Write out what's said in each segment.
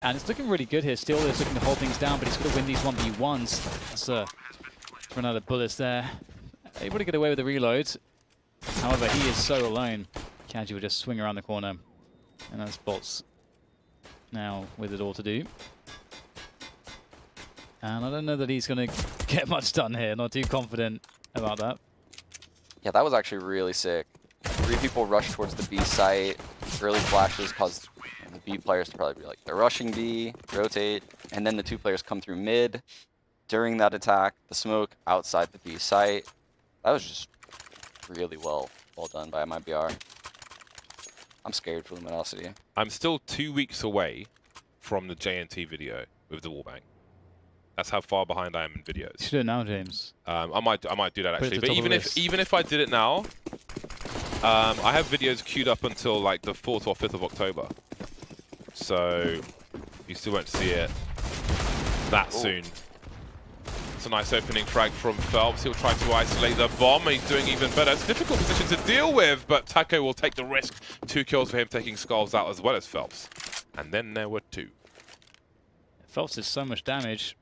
And it's looking really good here. Still is looking to hold things down, but he's going to win these 1v1s. That's run out of bullets there. Able to get away with the reload. However, he is so alone. Kaji will just swing around the corner. And that's Bolts now with it all to do. And I don't know that he's going to get much done here. Not too confident about that. Yeah, that was actually really sick. 3 people rush towards the B site. Early flashes caused the B players to probably be like, they're rushing B, rotate, and then the 2 players come through mid. During that attack, the smoke outside the B site. That was just really well done by MIBR. I'm scared for Luminosity. I'm still 2 weeks away from the JNT video with the wallbang. That's how far behind I am in videos. You should do it now, James. I might do that actually. But even if I did it now, I have videos queued up until like the 4th or 5th of October. So you still won't see it that soon. It's a nice opening frag from Phelps. He'll try to isolate the bomb. He's doing even better. It's a difficult position to deal with, but Taco will take the risk. 2 kills for him, taking Skulls out as well as Phelps. And then there were 2. Phelps does so much damage.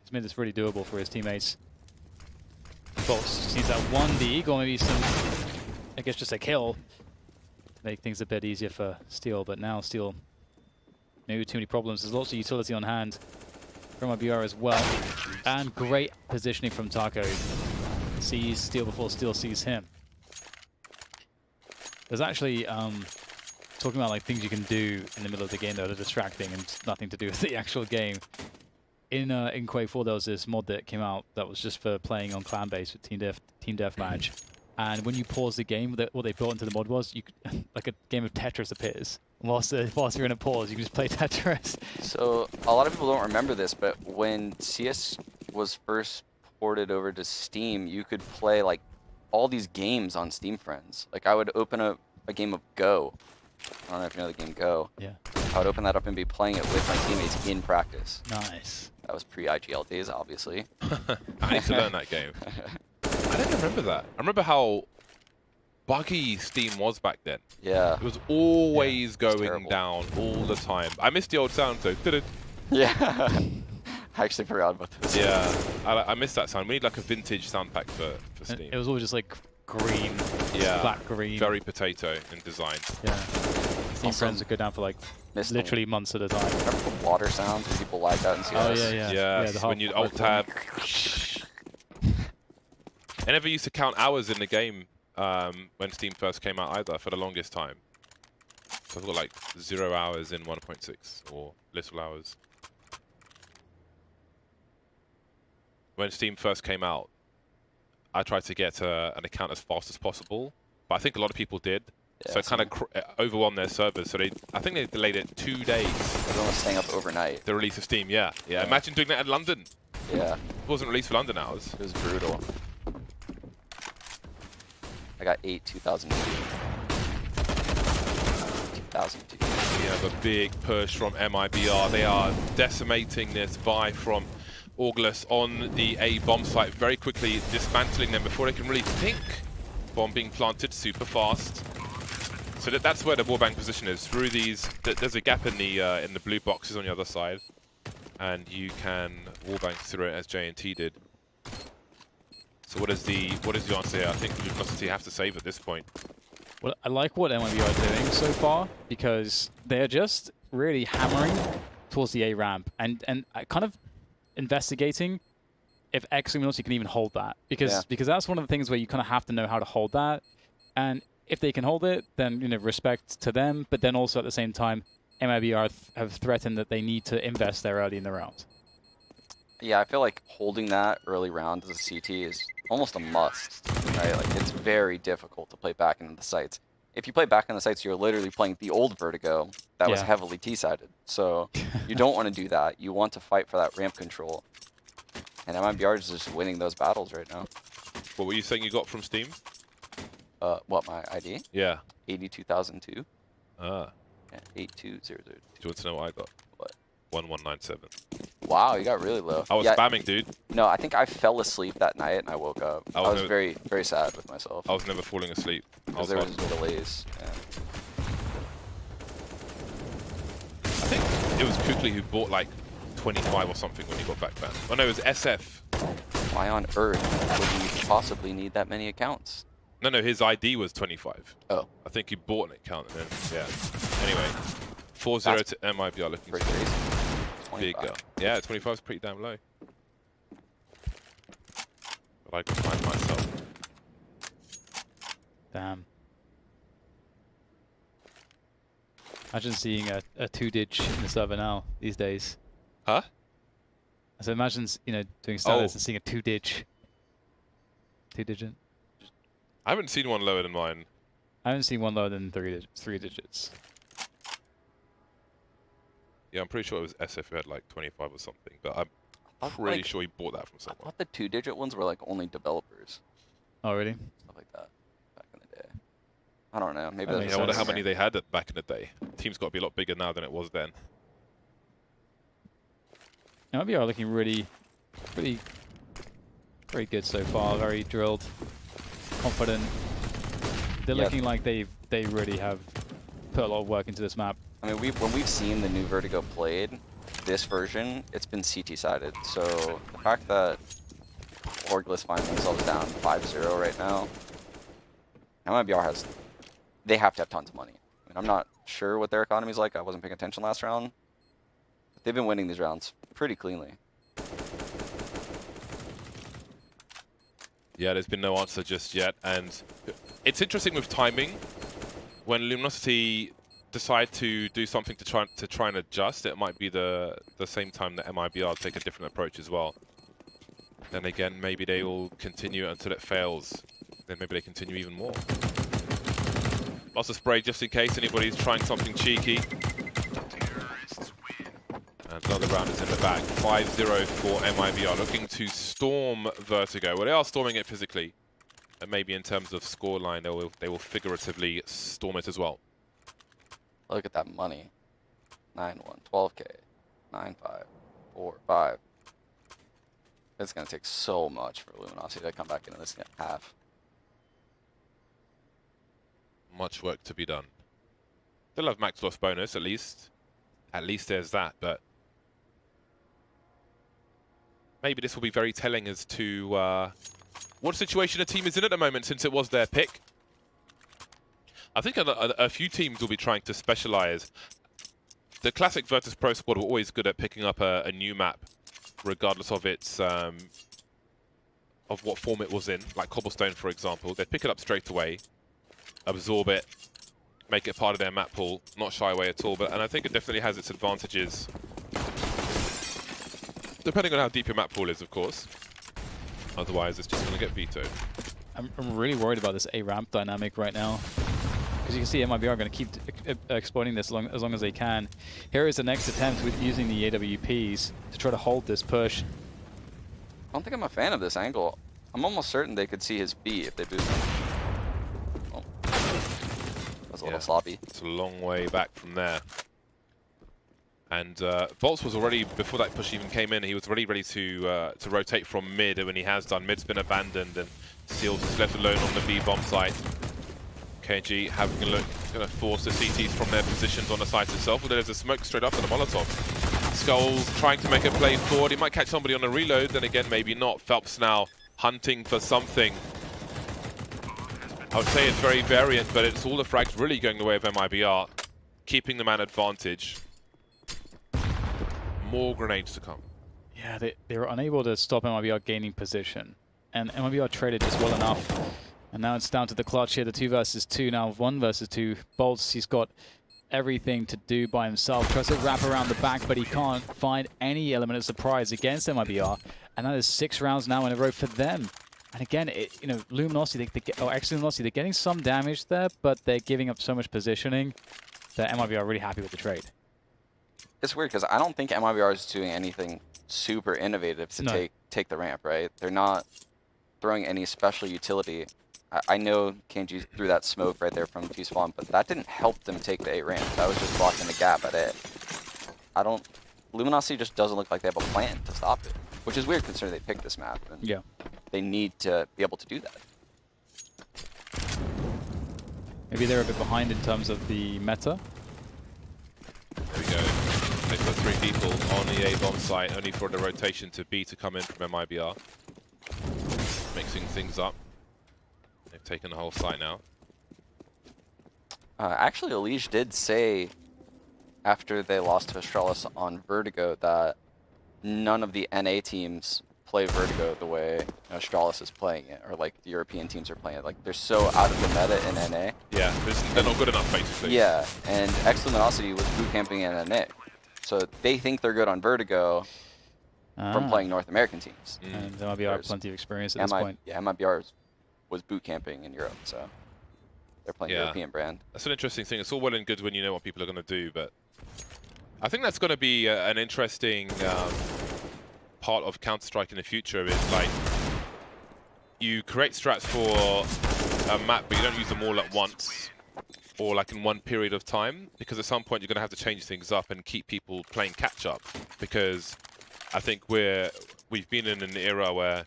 He's made this really doable for his teammates. Phelps just needs that 1 Eagle, maybe some, I guess just a kill to make things a bit easier for Steel. But now Steel, maybe too many problems. There's lots of utility on hand from MIBR as well. And great positioning from Taco. Sees Steel before Steel sees him. There's actually, talking about like things you can do in the middle of the game that are distracting and nothing to do with the actual game. In Quake 4, there was this mod that came out that was just for playing on clan base with Team Deathmatch. And when you pause the game, what they built into the mod was you could, like a game of Tetris appears. Whilst you're in a pause, you can just play Tetris. So a lot of people don't remember this, but when CS was first ported over to Steam, you could play like all these games on Steam Friends. Like I would open a game of Go. I don't know if you know the game Go. Yeah. I would open that up and be playing it with my teammates in practice. Nice. That was pre-IGL days, obviously. I need to learn that game. I don't remember that. I remember how buggy Steam was back then. Yeah. It was always going down all the time. I missed the old sound though. Yeah. I actually forgot about this. Yeah, I missed that sound. We need like a vintage sound pack for Steam. It was always just like green, black green. Very potato in design. Yeah. Steam Friends would go down for like literally months at a time. Remember the water sounds when people lagged out in CS? Oh yeah. Yes, when you'd alt tab. I never used to count hours in the game when Steam first came out either for the longest time. So I've got like 0 hours in 1.6 or little hours. When Steam first came out, I tried to get an account as fast as possible, but I think a lot of people did. Yeah, so it kind of overwhelmed their servers. So I think they delayed it 2 days. Everyone was staying up overnight. The release of Steam, yeah. Imagine doing that in London. Yeah. It wasn't released for London hours. It was brutal. I got 8 2002. 2002. We have a big push from MIBR. They are decimating this buy from August on the A bomb site, very quickly dismantling them before they can really think. Bomb being planted super fast. So that's where the wallbang position is. Through these, there's a gap in the blue boxes on the other side, and you can wallbang through it as JNT did. So what is the answer here? I think Luminosity have to save at this point. Well, I like what MIBR are doing so far because they're just really hammering towards the A ramp and kind of investigating if ex-Luminosity can even hold that, because that's one of the things where you kind of have to know how to hold that, and if they can hold it, then respect to them, but then also at the same time, MIBR have threatened that they need to invest there early in the round. Yeah, I feel like holding that early round as a CT is almost a must, right? Like it's very difficult to play back into the sites. If you play back in the sites, you're literally playing the old Vertigo that was heavily T-sided. So you don't want to do that. You want to fight for that ramp control. And MIBR is just winning those battles right now. What were you saying you got from Steam? What, my ID? Yeah. 82,002. Ah. Yeah, 82,002. Do you want to know what I got? What? 1197. Wow, you got really low. I was spamming, dude. No, I think I fell asleep that night and I wook up. I was very, very sad with myself. I was never falling asleep. Because there was delays. Yeah. I think it was Kukli who bought like 25 or something when he got back banned. Oh no, it was SF. Why on earth would he possibly need that many accounts? No, his ID was 25. Oh. I think he bought an account and then, yeah. Anyway, 4-0 to MIBR looking pretty crazy. bigger. Yeah, 25 is pretty damn low. But I can find myself. Damn. Imagine seeing a 2-dig in the server now these days. Huh? So imagine, you know, doing status Oh. and seeing a 2-dig. 2-digit. I haven't seen one lower than mine. I haven't seen one lower than 3 digits. Yeah, I'm pretty sure it was SF who had like 25 or something, but I'm thought, pretty like, sure he bought that from I someone. thought the 2-digit ones were like only developers. Oh, really? Stuff like that back in the day. I don't know. Maybe That that's makes Yeah, I wonder how sense. many they had back in the day. Team's got to be a lot bigger now than it was then. Now, MIBR are looking really very good so far. Very drilled, confident. They're Yeah. looking like they really have put a lot of work into this map. I mean, when we've seen the new Vertigo played, this version, it's been CT-sided. So the fact that Orgless find themselves down 5-0 right now, MIBR they have to have tons of money. I mean, I'm not sure what their economy's like. I wasn't paying attention last round. But they've been winning these rounds pretty cleanly. Yeah, there's been no answer just yet, and it's interesting with timing. When Luminosity decide to do something to try and adjust, it might be the same time that MIBR take a different approach as well. Then again, maybe they will continue until it fails. Then maybe they continue even more. Lots of spray just in case anybody's trying something cheeky. And another round is in the bag. 5-0 for MIBR, looking to storm Vertigo. Well, they are storming it physically. And maybe in terms of scoreline, they will figuratively storm it as well. Look at that money. 9-1, 12K, 9-5, 4-5. It's going to take so much for Luminosity to come back into this half. Much work to be done. They'll have max loss bonus, at least. At least there's that, but maybe this will be very telling as to what situation a team is in at the moment, since it was their pick. I think a few teams will be trying to specialize. The classic Virtus Pro squad were always good at picking up a new map, regardless of its of what form it was in. Like Cobblestone, for example, they'd pick it up straight away, absorb it, make it part of their map pool, not shy away at all. And I think it definitely has its advantages, depending on how deep your map pool is, of course. Otherwise, it's just going to get vetoed. I'm really worried about this A ramp dynamic right now. Because you can see MIBR are going to keep exploiting this as long as they can. Here is the next attempt with using the AWPs to try to hold this push. I don't think I'm a fan of this angle. I'm almost certain they could see his B if they boost him. Oh. That's a little sloppy. It's a long way back from there. And Volts was already, before that push even came in, he was already ready to rotate from mid, and when he has done, mid's been abandoned, and Seals is left alone on the B bomb site. KG having a look, going to force the CTs from their positions on the site itself, but there's a smoke straight up and a Molotov. Skulls trying to make a play forward. He might catch somebody on a reload, then again, maybe not. Phelps now hunting for something. I would say it's very variant, but it's all the frags really going the way of MIBR, keeping the man advantage. More grenades to come. Yeah, they were unable to stop MIBR gaining position. And MIBR traded just well enough. And now it's down to the clutch here, the 2 versus 2, now 1 versus 2. Bolts, he's got everything to do by himself. Tries to wrap around the back, but he can't find any element of surprise against MIBR. And that is 6 rounds now in a row for them. And again, you know, Luminosity, ex-Luminosity, they're getting some damage there, but they're giving up so much positioning that MIBR are really happy with the trade. It's weird because I don't think MIBR is doing anything super innovative to take the ramp, right? They're not throwing any special utility. I know Kenji threw that smoke right there from T-spawn, but that didn't help them take the A ramp. That was just blocking the gap at it. Luminosity just doesn't look like they have a plan to stop it, which is weird considering they picked this map. And Yeah. they need to be able to do that. Maybe they're a bit behind in terms of the meta. There we go. They put people on the A bomb site, only for the rotation to B to come in from MIBR. Mixing things up. They've taken the whole site now. Actually, Elige did say after they lost to Astralis on Vertigo that none of the NA teams play Vertigo the way Astralis is playing it, or like the European teams are playing it. Like they're so out of the meta in NA. Yeah, they're not good enough basically. Yeah, and ex-Luminosity was boot camping in NA, so they think they're good on Vertigo from playing North American teams. And MIBR have plenty of experience at this point. Yeah, MIBR was boot camping in Europe, so they're playing European brand. That's an interesting thing. It's all well and good when you know what people are going to do, but I think that's going to be an interesting part of Counter-Strike in the future. Is like you create strats for a map, but you don't use them all at once or like in one period of time, because at some point you're going to have to change things up and keep people playing catch-up. Because I think we've been in an era where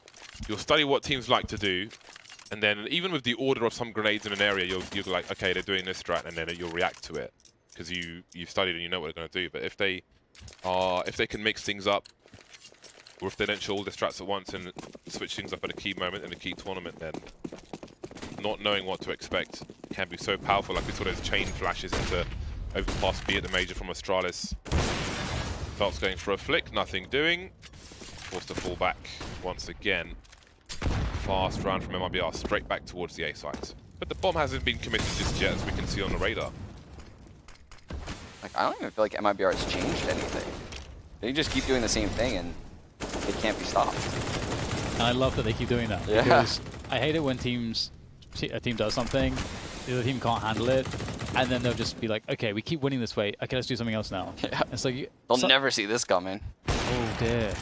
you'll study what teams like to do, and then even with the order of some grenades in an area, you're like, okay, they're doing this strat, and then you'll react to it because you've studied and you know what they're going to do. But if they can mix things up, or if they don't show all the strats at once and switch things up at a key moment in a key tournament, then not knowing what to expect can be so powerful. Like we saw those chain flashes into overpass B at the major from Astralis. Felt's going for a flick, nothing doing. Forced to fall back once again. Fast round from MIBR, straight back towards the A site. But the bomb hasn't been committed just yet, as we can see on the radar. Like I don't even feel like MIBR has changed anything. They just keep doing the same thing and it can't be stopped. And I love that they keep doing that. Yeah. Because I hate it when a team does something, the other team can't handle it, and then they'll just be like, okay, we keep winning this way. Okay, let's do something else now. Yeah. It's like They'll never see this coming. Oh dear.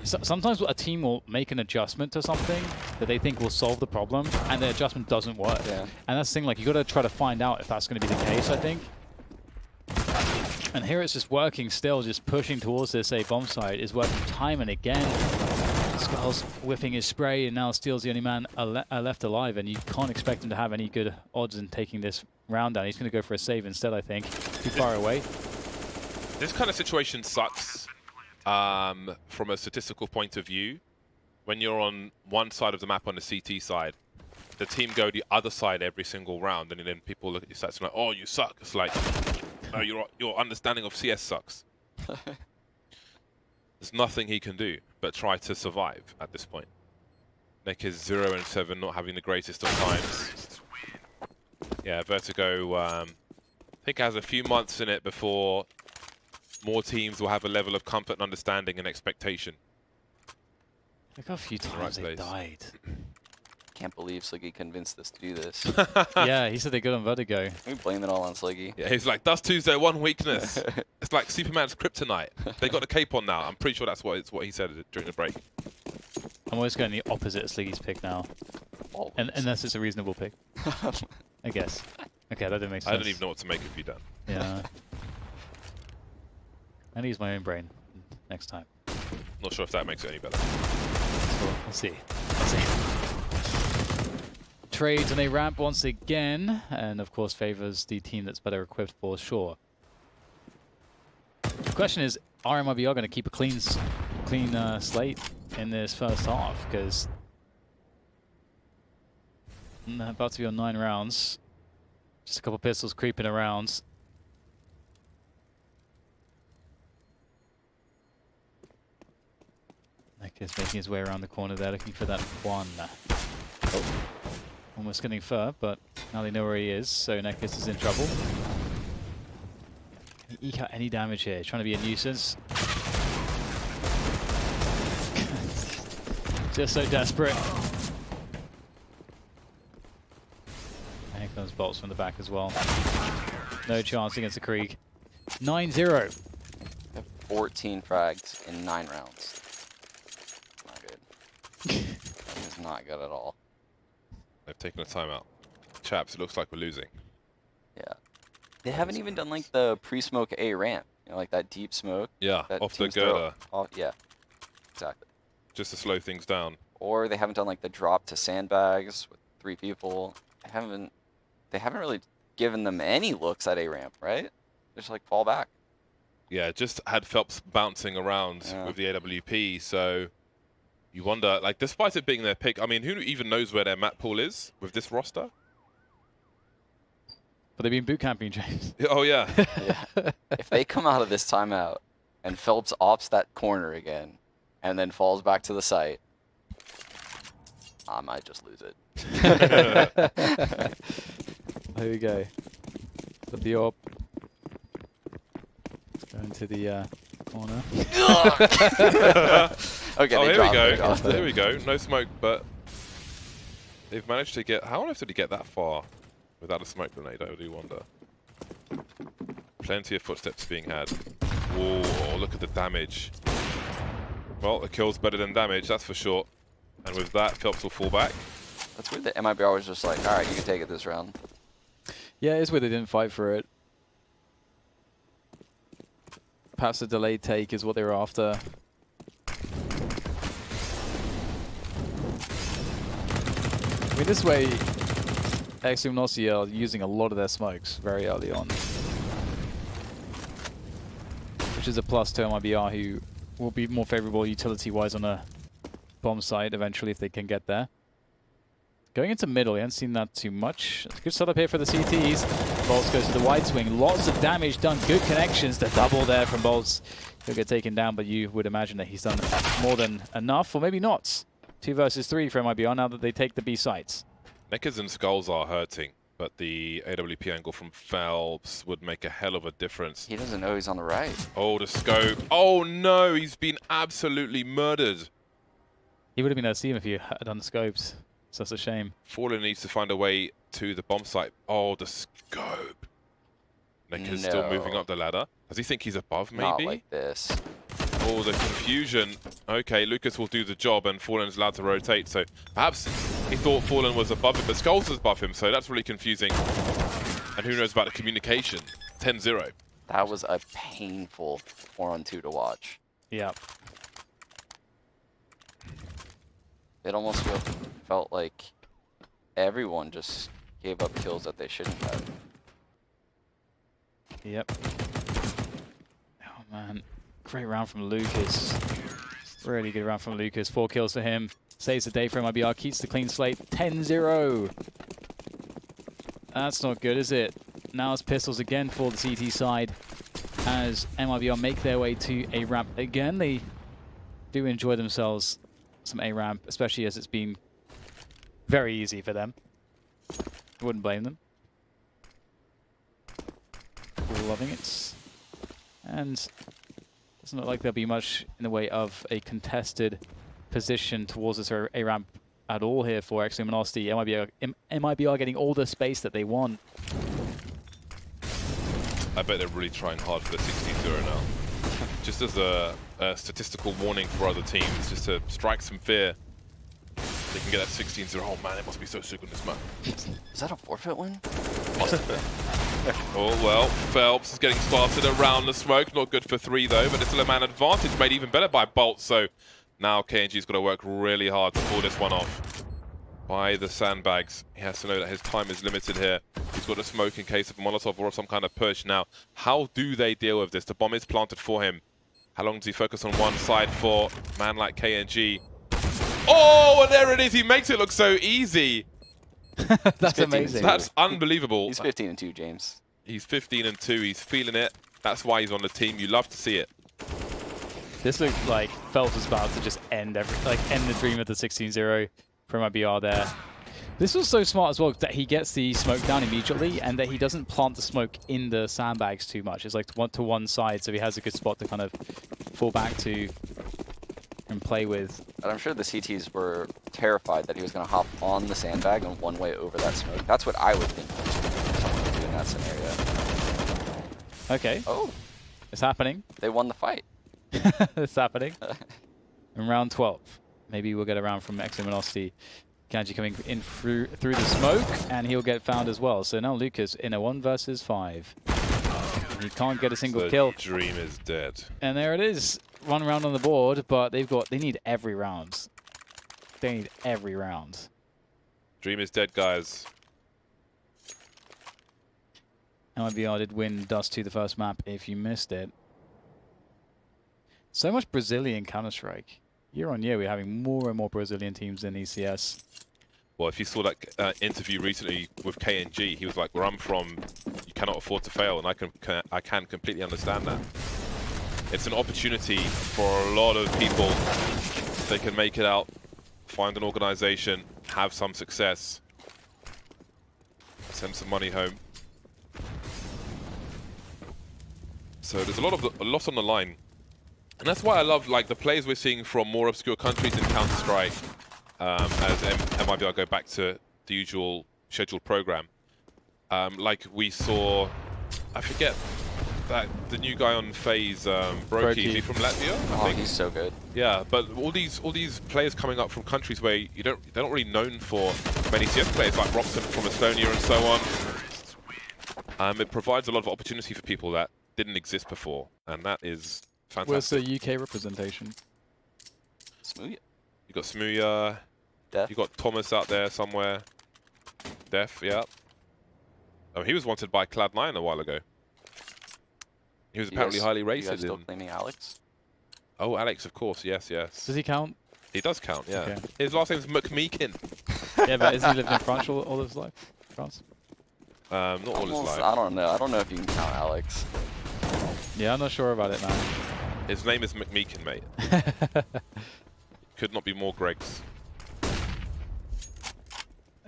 Sometimes a team will make an adjustment to something that they think will solve the problem, and the adjustment doesn't work. Yeah. And that's the thing, like, you got to try to find out if that's going to be the case, I think. And here it's just working still, just pushing towards this A bomb site is working time and again. Skull's whiffing his spray, and now Steel's the only man left alive, and you can't expect him to have any good odds in taking this round down. He's going to go for a save instead, I think. Too far away. This kind of situation sucks from a statistical point of view. When you're on one side of the map on the CT side, the team go the other side every single round, and then people look at your stats and like, oh, you suck. It's like, oh, your understanding of CS sucks. There's nothing he can do but try to survive at this point. Nick is 0-7, not having the greatest of times. Yeah, Vertigo, I think has a few months in it before more teams will have a level of comfort and understanding and expectation. Look how few times they died. Can't believe Sliggy convinced us to do this. Yeah, he said they're good on Vertigo. We blame it all on Sliggy. Yeah, he's like, Dust Tuesday, one weakness. It's like Superman's kryptonite. They got the cape on now. I'm pretty sure that's what he said during the break. I'm always going the opposite of Sliggy's pick now. Unless it's a reasonable pick. I guess. Okay, that didn't make sense. I don't even know what to make of you, Dan. Yeah. I use my own brain next time. Not sure if that makes it any better. So we'll see. Let's see. Trades and a ramp once again, and of course favors the team that's better equipped for sure. The question is, are MIBR going to keep a clean slate in this first half? Because about to be on 9 rounds, just a couple pistols creeping around. Nick is making his way around the corner there, looking for that one. Oh. Almost getting fur, but now they know where he is, so Nekis is in trouble. Can he eke out any damage here? Trying to be a nuisance. Just so desperate. And here comes bolts from the back as well. No chance against the Krieg. 9-0. 14 frags in 9 rounds. Not good. It's not good at all. They've taken a timeout. Chaps, it looks like we're losing. Yeah. They haven't even done like the pre-smoke A ramp. You know, like that deep smoke. Yeah, that off the teams throw girder. off, yeah. Exactly. Just to slow things down. Or they haven't done like the drop to sandbags with 3 people. They haven't really given them any looks at A ramp, right? They just like fall back. Yeah, just had Phelps bouncing around with the AWP, so you wonder, like, despite it being their pick, I mean, who even knows where their map pool is with this roster? But they've been boot camping, James. Oh, yeah. Yeah. If they come out of this timeout and Phelps opts that corner again and then falls back to the site, I might just lose it. There we go. The op. Let's go into the corner. Okay, Oh, they here we dropped go. it. There we go. No smoke, but they've managed to get... How on earth did he get that far without a smoke grenade? I do wonder. Plenty of footsteps being had. Whoa, look at the damage. Well, a kill's better than damage, that's for sure. And with that, Phelps will fall back. That's weird that MIBR was just like, all right, you can take it this round. Yeah, it's weird they didn't fight for it. Perhaps a delayed take is what they were after. I mean, this way, ex-Luminosity are using a lot of their smokes very early on. Which is a plus to MIBR, who will be more favorable utility-wise on a bomb site eventually if they can get there. Going into middle, we haven't seen that too much. It's a good setup here for the CTs. Bolts goes to the wide swing. Lots of damage done. Good connections. The double there from Bolts. He'll get taken down, but you would imagine that he's done more than enough, or maybe not. 2 versus 3 for MIBR now that they take the B sites. Neckers and skulls are hurting, but the AWP angle from Phelps would make a hell of a difference. He doesn't know he's on the right. Oh, the scope. Oh, no, he's been absolutely murdered. He would have been able to see him if he had unscoped. So that's a shame. Fallen needs to find a way to the bomb site. Oh, the scope. Neckers still moving up the ladder. Does he think he's above, maybe? Not like this. Oh, the confusion. Okay, Lucas will do the job, and Fallen's allowed to rotate. So perhaps he thought Fallen was above him, but Skulls was above him. So that's really confusing. And who knows about the communication? 10-0. That was a painful 4-on-2 to watch. Yeah. It almost felt like everyone just gave up kills that they shouldn't have. Yep. Oh, man. Great round from Lucas. Really good round from Lucas. 4 kills for him. Saves the day for MIBR. Keeps the clean slate. 10-0. That's not good, is it? Now it's pistols again for the CT side as MIBR make their way to A ramp again. They do enjoy themselves some A ramp, especially as it's been very easy for them. I wouldn't blame them. Loving it. And doesn't look like there'll be much in the way of a contested position towards this A ramp at all here for ex-Luminosity. MIBR getting all the space that they want. I bet they're really trying hard for the 16-0 now. Just as a statistical warning for other teams, just to strike some fear. They can get that 16-0. Oh man, it must be so sick on this map. Is that a forfeit win? Oh well, Phelps is getting started around the smoke. Not good for 3 though, but it's still a man advantage made even better by Bolt. So now KNG's got to work really hard to pull this one off. By the sandbags. He has to know that his time is limited here. He's got a smoke in case of a Molotov or some kind of push. Now, how do they deal with this? The bomb is planted for him. How long does he focus on one side for a man like KNG? Oh, and there it is. He makes it look so easy. That's amazing. That's unbelievable. He's 15-2, James. He's 15-2. He's feeling it. That's why he's on the team. You love to see it. This looked like Phelps was about to just end the dream of the 16-0 for MIBR there. This was so smart as well that he gets the smoke down immediately and that he doesn't plant the smoke in the sandbags too much. It's like to one side, so he has a good spot to kind of fall back to and play with. And I'm sure the CTs were terrified that he was going to hop on the sandbag and one way over that smoke. That's what I would think someone would do in that scenario. Okay. Oh. It's happening. They won the fight. It's happening. In round 12. Maybe we'll get a round from ex-Luminosity. Kanji coming in through the smoke, and he'll get found as well. So now Lucas in a 1 versus 5. And he can't get a single kill. Dream is dead. And there it is. 1 round on the board, but they need every round. They need every round. Dream is dead, guys. MIBR did win Dust 2 the first map if you missed it. So much Brazilian Counter-Strike. Year on year, we're having more and more Brazilian teams in ECS. Well, if you saw that interview recently with KNG, he was like, "Where I'm from, you cannot afford to fail," and I can completely understand that. It's an opportunity for a lot of people. They can make it out, find an organization, have some success, send some money home. So there's a lot on the line, and that's why I love like the players we're seeing from more obscure countries in Counter-Strike. As MIBR go back to the usual scheduled program, like we saw, I forget that the new guy on FaZe, Brokey, is he from Latvia? I think he's so good. Yeah, but all these players coming up from countries where they're not really known for many CS players, like Roxon from Estonia and so on. It provides a lot of opportunity for people that didn't exist before, and that is fantastic. Where's the UK representation? Smooth. You got Smooya. Def. You got Thomas out there somewhere. Def, yeah. Oh, he was wanted by Cloud9 a while ago. He was apparently highly rated. You guys still claiming Alex? Oh, Alex, of course. Yes. Does he count? He does count, yeah. Okay. His last name's McMeekin. Yeah, but has he lived in France all his life? France? Not all his life. I don't know. I don't know if you can count Alex. Yeah, I'm not sure about it, man. His name is McMeekin, mate. Could not be more Greg's.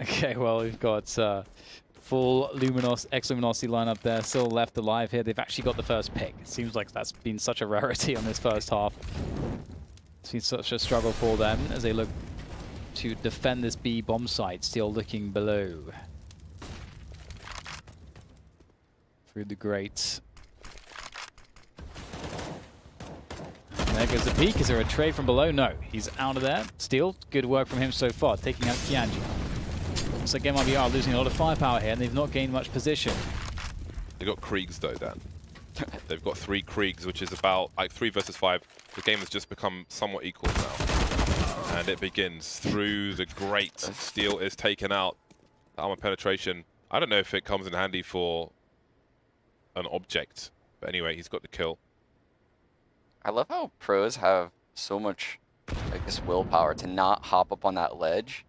Okay, well, we've got full ex-Luminosity lineup there, still left alive here. They've actually got the first pick. It seems like that's been such a rarity on this first half. It's been such a struggle for them as they look to defend this B bomb site, still looking below. Through the grates. And there goes the peek. Is there a trade from below? No, he's out of there. Still, good work from him so far, taking out Kianji. Looks like MIBR losing a lot of firepower here, and they've not gained much position. They got Kriegs though, Dan. They've got 3 Kriegs, which is about like 3 versus 5. The game has just become somewhat equal now. And it begins through the grate. Steel is taken out. Armor penetration. I don't know if it comes in handy for an object. But anyway, he's got the kill. I love how pros have so much, I guess, willpower to not hop up on that ledge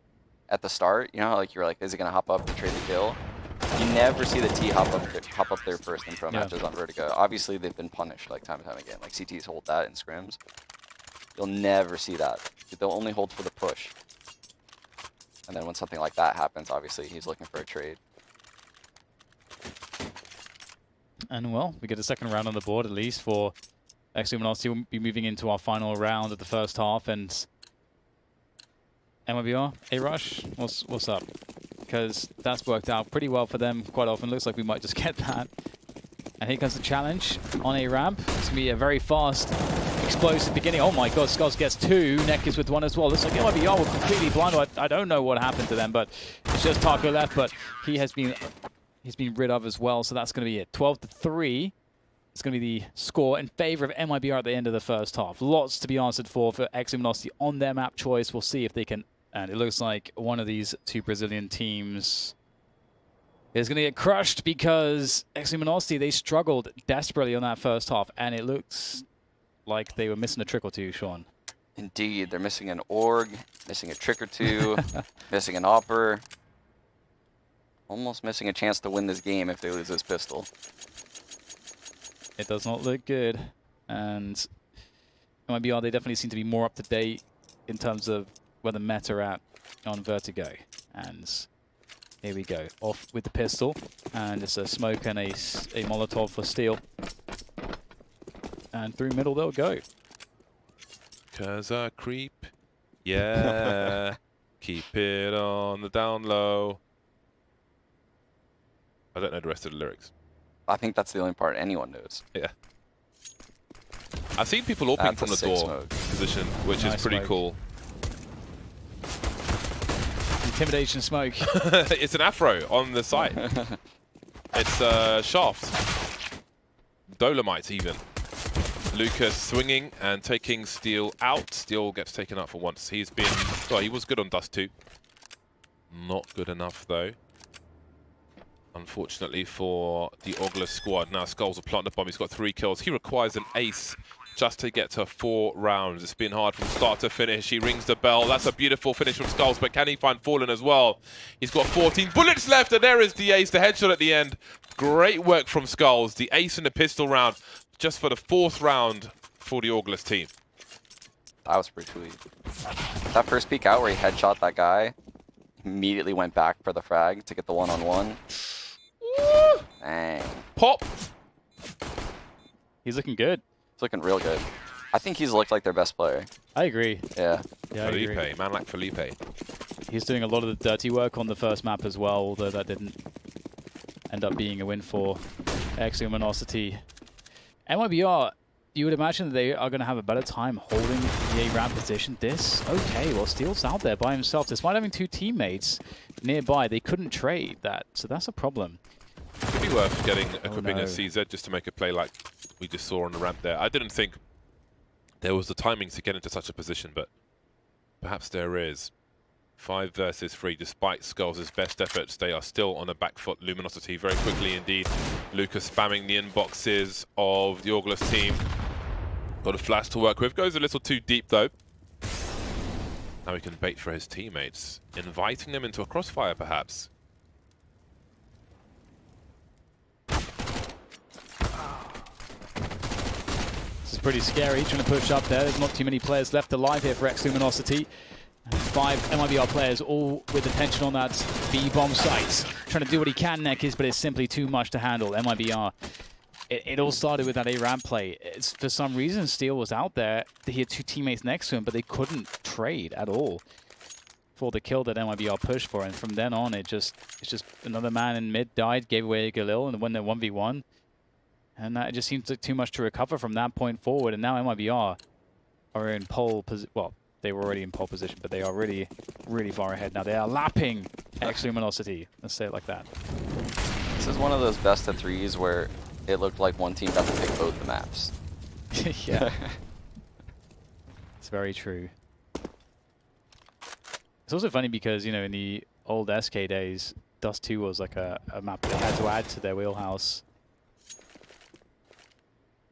at the start. You know how like you're like, is it gonna hop up to trade the kill? You never see the T hop up there first in pro matches on Vertigo. Obviously, they've been punished like time and time again. Like CTs hold that in scrims. You'll never see that. They'll only hold for the push. And then when something like that happens, obviously he's looking for a trade. And well, we get a second round on the board at least for ex-Luminosity. We'll be moving into our final round of the first half, and MIBR, A-Rush, what's up? Because that's worked out pretty well for them quite often. Looks like we might just get that. And here comes the challenge on a ramp. It's going to be a very fast, explosive beginning. Oh my god, Skulls gets 2. Neck is with 1 as well. Looks like MIBR were completely blind. I don't know what happened to them, but it's just Taco left, but he's been rid of as well, so that's going to be it. 12-3. It's going to be the score in favor of MIBR at the end of the first half. Lots to be answered for ex-Luminosity on their map choice. We'll see if they can. And it looks like one of these 2 Brazilian teams is going to get crushed because ex-Luminosity, they struggled desperately on that first half. And it looks like they were missing a trick or two, Sean. Indeed, they're missing an org, missing a trick or two, missing an opper. Almost missing a chance to win this game if they lose this pistol. It does not look good. And MIBR, they definitely seem to be more up to date in terms of where the meta are at on Vertigo. And here we go. Off with the pistol. And it's a smoke and a Molotov for Steel. And through middle they'll go. 'Cause I creep. Yeah. Keep it on the down low. I don't know the rest of the lyrics. I think that's the only part anyone knows. Yeah. I've seen people opening from the door smoke position, which is pretty cool. Intimidation smoke. It's an afro on the site. It's shaft. Dolomite even. Lucas swinging and taking Steel out. Steel gets taken out for once. He's been... Well, he was good on Dust 2. Not good enough, though. Unfortunately for the Ogless squad. Now Skulls will plant the bomb. He's got 3 kills. He requires an ace just to get to 4 rounds. It's been hard from start to finish. He rings the bell. That's a beautiful finish from Skulls, but can he find Fallen as well? He's got 14 bullets left, and there is the ace, the headshot at the end. Great work from Skulls. The ace in the pistol round, just for the 4th round for the August team. That was pretty sweet. That first peek out where he headshot that guy, immediately went back for the frag to get the one-on-one. Dang. Pop. He's looking good. It's looking real good. I think he's looked like their best player. I agree. Yeah. Yeah, I agree. Felipe, man like Felipe. He's doing a lot of the dirty work on the first map as well, although that didn't end up being a win for ex-Luminosity. MIBR, you would imagine that they are going to have a better time holding the A-ramp position. Okay, well, Steel's out there by himself. Despite having 2 teammates nearby, they couldn't trade that, so that's a problem. Could be worth getting equipping no. a CZ just to make a play like we just saw on the ramp there. I didn't think there was the timing to get into such a position, but perhaps there is. 5 versus 3, despite Skulls' best efforts, they are still on a back foot. Luminosity very quickly indeed. Lucas spamming the inboxes of the August team. Got a flash to work with. Goes a little too deep though. Now he can bait for his teammates, inviting them into a crossfire perhaps. This is pretty scary, trying to push up there. There's not too many players left alive here for ex-Luminosity. 5 MIBR players all with attention on that B bomb site. Trying to do what he can, Nekis, but it's simply too much to handle. MIBR. It all started with that A-ramp play. For some reason, Steel was out there. He had 2 teammates next to him, but they couldn't trade at all for the kill that MIBR pushed for. And from then on, it's just another man in mid died, gave away Galil, and won their 1v1. And it just seems like too much to recover from that point forward. And now MIBR are in pole position. Well, they were already in pole position, but they are really, really far ahead now. They are lapping ex-Luminosity. Let's say it like that. This is one of those best of 3s where it looked like one team got to pick both the maps. Yeah. It's very true. It's also funny because, you know, in the old SK days, Dust 2 was like a map they had to add to their wheelhouse.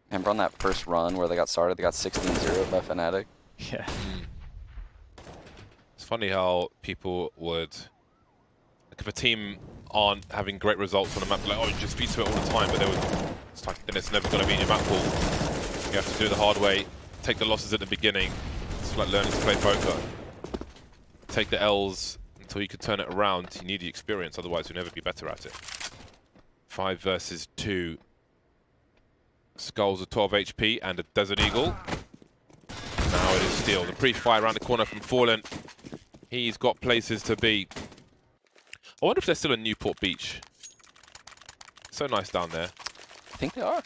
Remember on that first run where they got started, they got 16-0 by Fnatic? Yeah. It's funny how people would, like if a team aren't having great results on a map, like, oh, you just feed to it all the time, but it's like, then it's never going to be in your map pool. You have to do it the hard way, take the losses at the beginning. It's like learning to play poker. Take the L's until you can turn it around. You need the experience, otherwise you'll never be better at it. 5 versus 2. Skulls are 12 HP and a Desert Eagle. Now it is Steel. The pre-fire around the corner from Fallen. He's got places to be. I wonder if there's still a Newport Beach. So nice down there. I think they are,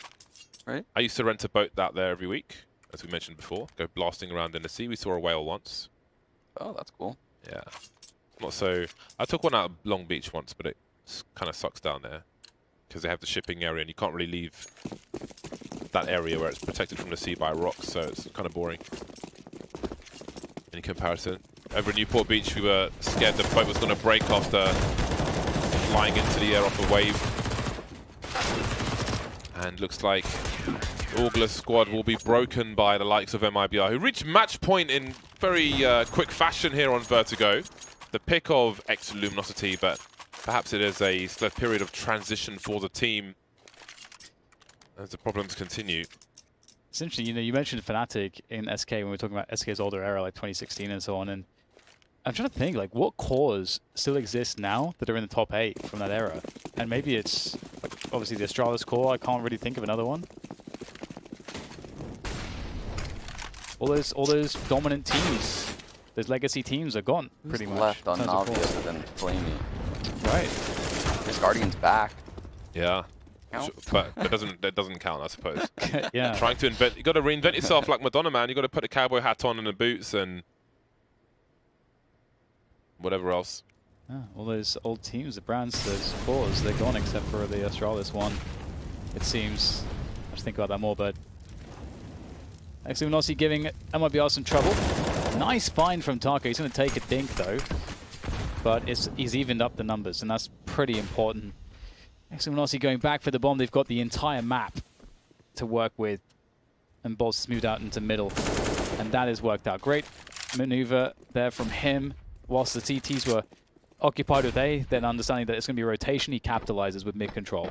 right? I used to rent a boat out there every week, as we mentioned before. Go blasting around in the sea. We saw a whale once. Oh, that's cool. Yeah. Not so... I took one out of Long Beach once, but it kind of sucks down there. Because they have the shipping area and you can't really leave that area where it's protected from the sea by rocks, so it's kind of boring in comparison. Over at Newport Beach, we were scared the boat was going to break after flying into the air off a wave. And looks like the August squad will be broken by the likes of MIBR, who reached match point in very quick fashion here on Vertigo. The pick of ex-Luminosity, but perhaps it is a slow period of transition for the team as the problems continue. It's interesting, you know, you mentioned Fnatic in SK when we were talking about SK's older era, like 2016 and so on, and I'm trying to think, like, what cores still exist now that are in the top 8 from that era? And maybe it's, like, obviously the Astralis core, I can't really think of another one. All those dominant teams, those legacy teams are gone, pretty much. Left on Navi other than Flamey. Right. His Guardian's back. Yeah. Count? But that doesn't count, I suppose. Yeah. Trying to invent, you got to reinvent yourself like Madonna, man. You got to put a cowboy hat on and the boots and whatever else. Yeah, all those old teams, the brands, those cores, they're gone except for the Astralis one. It seems. I have to think about that more, but ex-Luminosity giving MIBR some trouble. Nice find from Taka. He's going to take a dink though, but he's evened up the numbers, and that's pretty important. ex-Luminosity going back for the bomb. They've got the entire map to work with. and Bolts moved out into middle. And that has worked out. Great maneuver there from him. Whilst the CTs were occupied with A, then understanding that it's going to be a rotation, he capitalizes with mid control.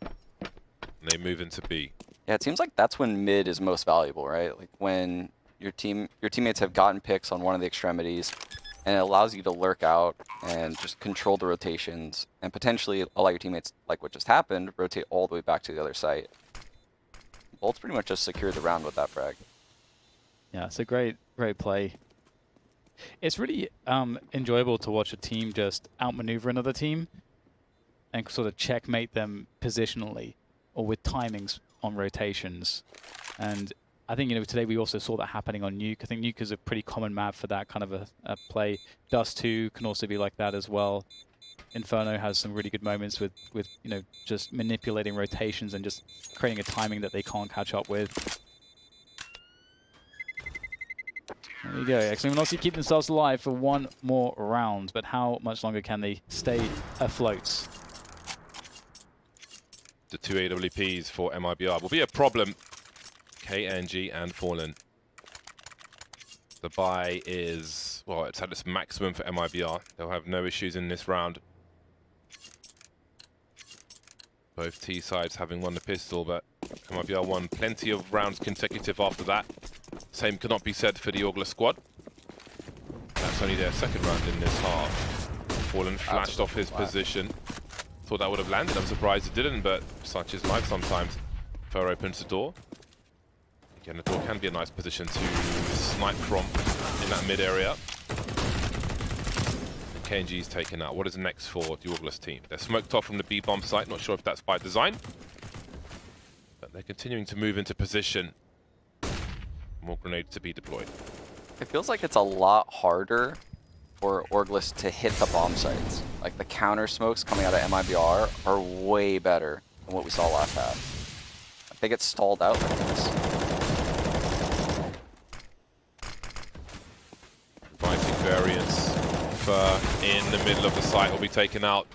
And they move into B. Yeah, it seems like that's when mid is most valuable, right? Like when your teammates have gotten picks on one of the extremities, and it allows you to lurk out and just control the rotations, and potentially allow your teammates, like what just happened, rotate all the way back to the other site. Bolts pretty much just secured the round with that frag. Yeah, it's a great play. It's really enjoyable to watch a team just outmaneuver another team and sort of checkmate them positionally or with timings on rotations. And I think, today we also saw that happening on Nuke. I think Nuke is a pretty common map for that kind of a play. Dust 2 can also be like that as well. Inferno has some really good moments with just manipulating rotations and just creating a timing that they can't catch up with. There you go. ex-Luminosity keep themselves alive for one more round, but how much longer can they stay afloat? The 2 AWPs for MIBR will be a problem. KNG and Fallen. The buy is, well, it's at its maximum for MIBR. They'll have no issues in this round. Both T sides having won the pistol, but MIBR won plenty of rounds consecutive after that. Same cannot be said for the Augler squad. That's only their second round in this half. Fallen flashed off his position. Thought that would have landed. I'm surprised it didn't, but such is life sometimes. Fur opens the door. Again, the door can be a nice position to snipe from in that mid area. KNG's taken out. What is next for the Augler's team? They're smoked off from the B bomb site. Not sure if that's by design. But they're continuing to move into position. More grenades to be deployed. It feels like it's a lot harder for Orglis to hit the bomb sites. Like the counter smokes coming out of MIBR are way better than what we saw last half. If they get stalled out like this. Inviting variance. Fur in the middle of the site will be taken out.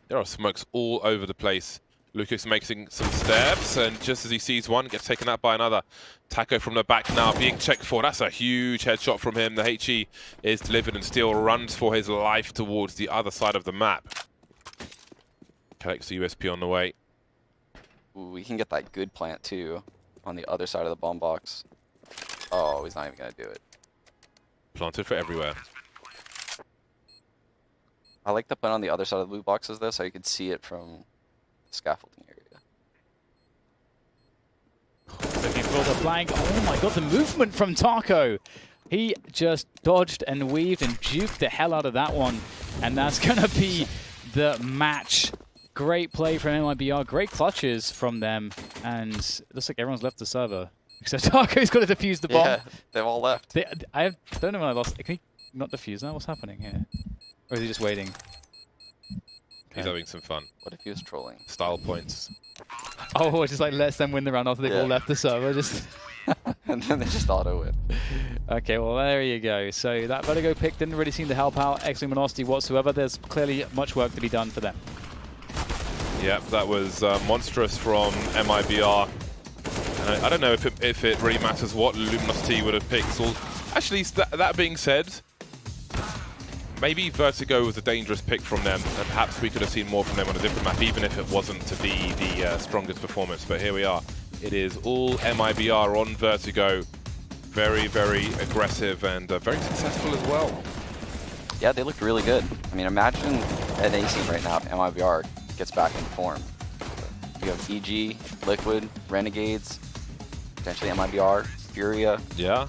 There are smokes all over the place. Lucas making some steps, and just as he sees one, gets taken out by another. Taco from the back now being checked for. That's a huge headshot from him. The HE is delivered and still runs for his life towards the other side of the map. Collects the USP on the way. Ooh, we can get that good plant too on the other side of the bomb box. Oh, he's not even gonna do it. Planted for everywhere. I like the plant on the other side of the loot boxes though, so you could see it from the scaffolding area. Looking for the flank. Oh my god, the movement from Taco. He just dodged and weaved and juked the hell out of that one. And that's going to be the match. Great play from MIBR. Great clutches from them. And it looks like everyone's left the server. Except Taco's got to defuse the bomb. Yeah, they've all left. I don't know when I lost. Can he not defuse now? What's happening here? Or is he just waiting? He's having some fun. What if he was trolling? Style points. Oh, just like lets them win the round after they've all left the server. Just and then they just auto-win. Okay, well, there you go. So that Vertigo pick didn't really seem to help out ex-Luminosity whatsoever. There's clearly much work to be done for them. Yep, that was monstrous from MIBR. I don't know if it really matters what Luminosity would have picked. So actually, that being said, maybe Vertigo was a dangerous pick from them, and perhaps we could have seen more from them on a different map, even if it wasn't to be the strongest performance. But here we are. It is all MIBR on Vertigo. Very, very aggressive and very successful as well. Yeah, they looked really good. I mean, imagine an AC right now if MIBR gets back in form. You have EG, Liquid, Renegades, potentially MIBR, Furia. Yeah.